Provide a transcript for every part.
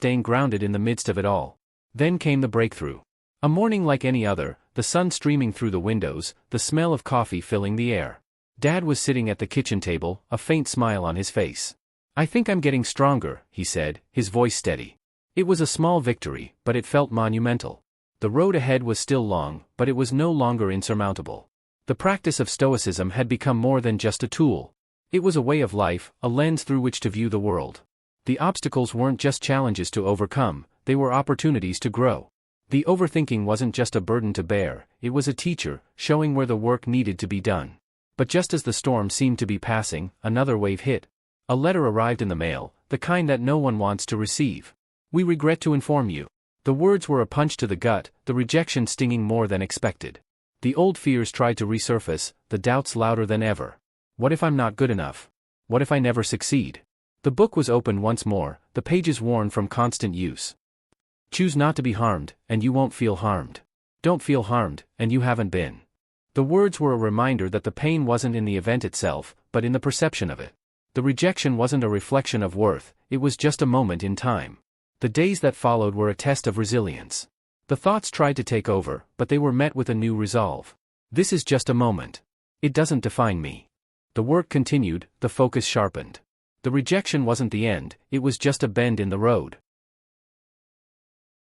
staying grounded in the midst of it all. Then came the breakthrough. A morning like any other, the sun streaming through the windows, the smell of coffee filling the air. Dad was sitting at the kitchen table, a faint smile on his face. "I think I'm getting stronger," he said, his voice steady. It was a small victory, but it felt monumental. The road ahead was still long, but it was no longer insurmountable. The practice of Stoicism had become more than just a tool. It was a way of life, a lens through which to view the world. The obstacles weren't just challenges to overcome, they were opportunities to grow. The overthinking wasn't just a burden to bear, it was a teacher, showing where the work needed to be done. But just as the storm seemed to be passing, another wave hit. A letter arrived in the mail, the kind that no one wants to receive. "We regret to inform you." The words were a punch to the gut, the rejection stinging more than expected. The old fears tried to resurface, the doubts louder than ever. What if I'm not good enough? What if I never succeed? The book was opened once more, the pages worn from constant use. Choose not to be harmed, and you won't feel harmed. Don't feel harmed, and you haven't been. The words were a reminder that the pain wasn't in the event itself, but in the perception of it. The rejection wasn't a reflection of worth, it was just a moment in time. The days that followed were a test of resilience. The thoughts tried to take over, but they were met with a new resolve. This is just a moment. It doesn't define me. The work continued, the focus sharpened. The rejection wasn't the end, it was just a bend in the road.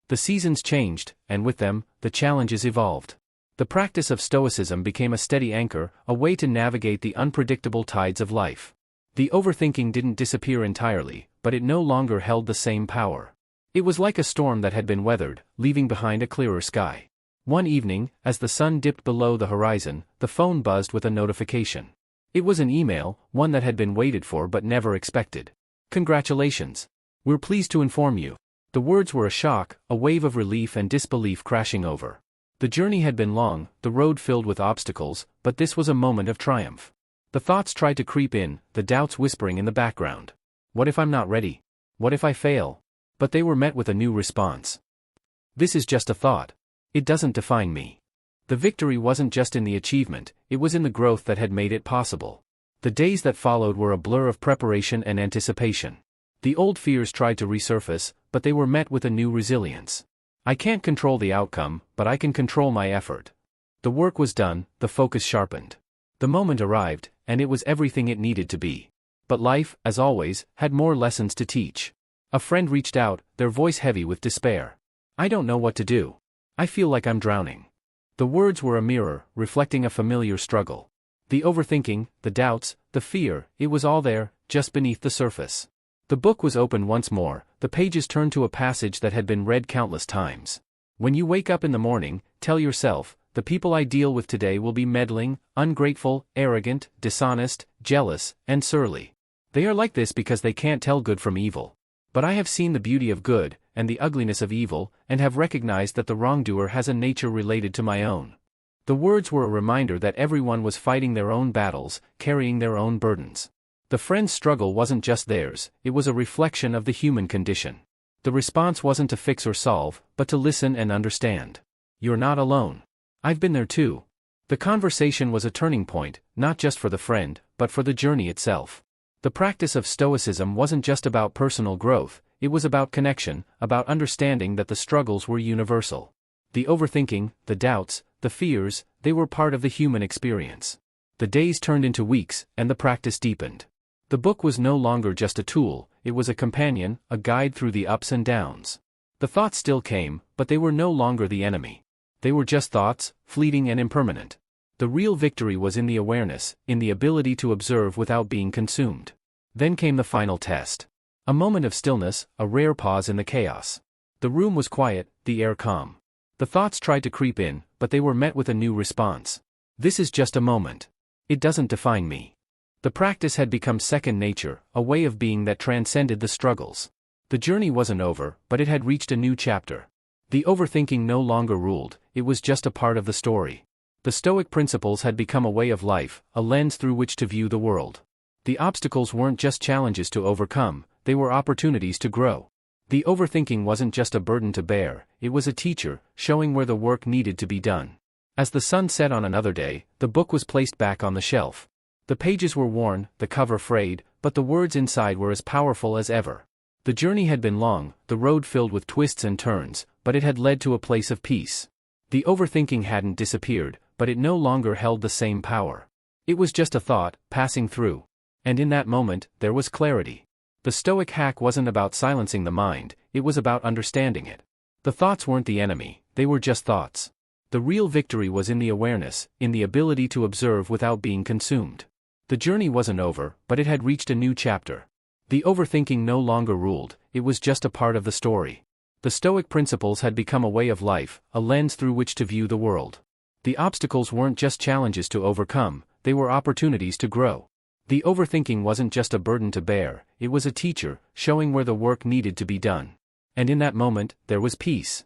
The seasons changed, and with them, the challenges evolved. The practice of Stoicism became a steady anchor, a way to navigate the unpredictable tides of life. The overthinking didn't disappear entirely, but it no longer held the same power. It was like a storm that had been weathered, leaving behind a clearer sky. One evening, as the sun dipped below the horizon, the phone buzzed with a notification. It was an email, one that had been waited for but never expected. "Congratulations. We're pleased to inform you." The words were a shock, a wave of relief and disbelief crashing over. The journey had been long, the road filled with obstacles, but this was a moment of triumph. The thoughts tried to creep in, the doubts whispering in the background. What if I'm not ready? What if I fail? But they were met with a new response. This is just a thought. It doesn't define me. The victory wasn't just in the achievement, it was in the growth that had made it possible. The days that followed were a blur of preparation and anticipation. The old fears tried to resurface, but they were met with a new resilience. I can't control the outcome, but I can control my effort. The work was done, the focus sharpened. The moment arrived, and it was everything it needed to be. But life, as always, had more lessons to teach. A friend reached out, their voice heavy with despair. "I don't know what to do. I feel like I'm drowning." The words were a mirror, reflecting a familiar struggle. The overthinking, the doubts, the fear, it was all there, just beneath the surface. The book was opened once more, the pages turned to a passage that had been read countless times. When you wake up in the morning, tell yourself, the people I deal with today will be meddling, ungrateful, arrogant, dishonest, jealous, and surly. They are like this because they can't tell good from evil. But I have seen the beauty of good, and the ugliness of evil, and have recognized that the wrongdoer has a nature related to my own. The words were a reminder that everyone was fighting their own battles, carrying their own burdens. The friend's struggle wasn't just theirs, it was a reflection of the human condition. The response wasn't to fix or solve, but to listen and understand. You're not alone. I've been there too. The conversation was a turning point, not just for the friend, but for the journey itself. The practice of Stoicism wasn't just about personal growth, it was about connection, about understanding that the struggles were universal. The overthinking, the doubts, the fears, they were part of the human experience. The days turned into weeks, and the practice deepened. The book was no longer just a tool, it was a companion, a guide through the ups and downs. The thoughts still came, but they were no longer the enemy. They were just thoughts, fleeting and impermanent. The real victory was in the awareness, in the ability to observe without being consumed. Then came the final test. A moment of stillness, a rare pause in the chaos. The room was quiet, the air calm. The thoughts tried to creep in, but they were met with a new response. This is just a moment. It doesn't define me. The practice had become second nature, a way of being that transcended the struggles. The journey wasn't over, but it had reached a new chapter. The overthinking no longer ruled, it was just a part of the story. The Stoic principles had become a way of life, a lens through which to view the world. The obstacles weren't just challenges to overcome, they were opportunities to grow. The overthinking wasn't just a burden to bear, it was a teacher, showing where the work needed to be done. As the sun set on another day, the book was placed back on the shelf. The pages were worn, the cover frayed, but the words inside were as powerful as ever. The journey had been long, the road filled with twists and turns, but it had led to a place of peace. The overthinking hadn't disappeared, but it no longer held the same power. It was just a thought, passing through. And in that moment, there was clarity. The Stoic hack wasn't about silencing the mind, it was about understanding it. The thoughts weren't the enemy, they were just thoughts. The real victory was in the awareness, in the ability to observe without being consumed. The journey wasn't over, but it had reached a new chapter. The overthinking no longer ruled, it was just a part of the story. The Stoic principles had become a way of life, a lens through which to view the world. The obstacles weren't just challenges to overcome, they were opportunities to grow. The overthinking wasn't just a burden to bear, it was a teacher, showing where the work needed to be done. And in that moment, there was peace.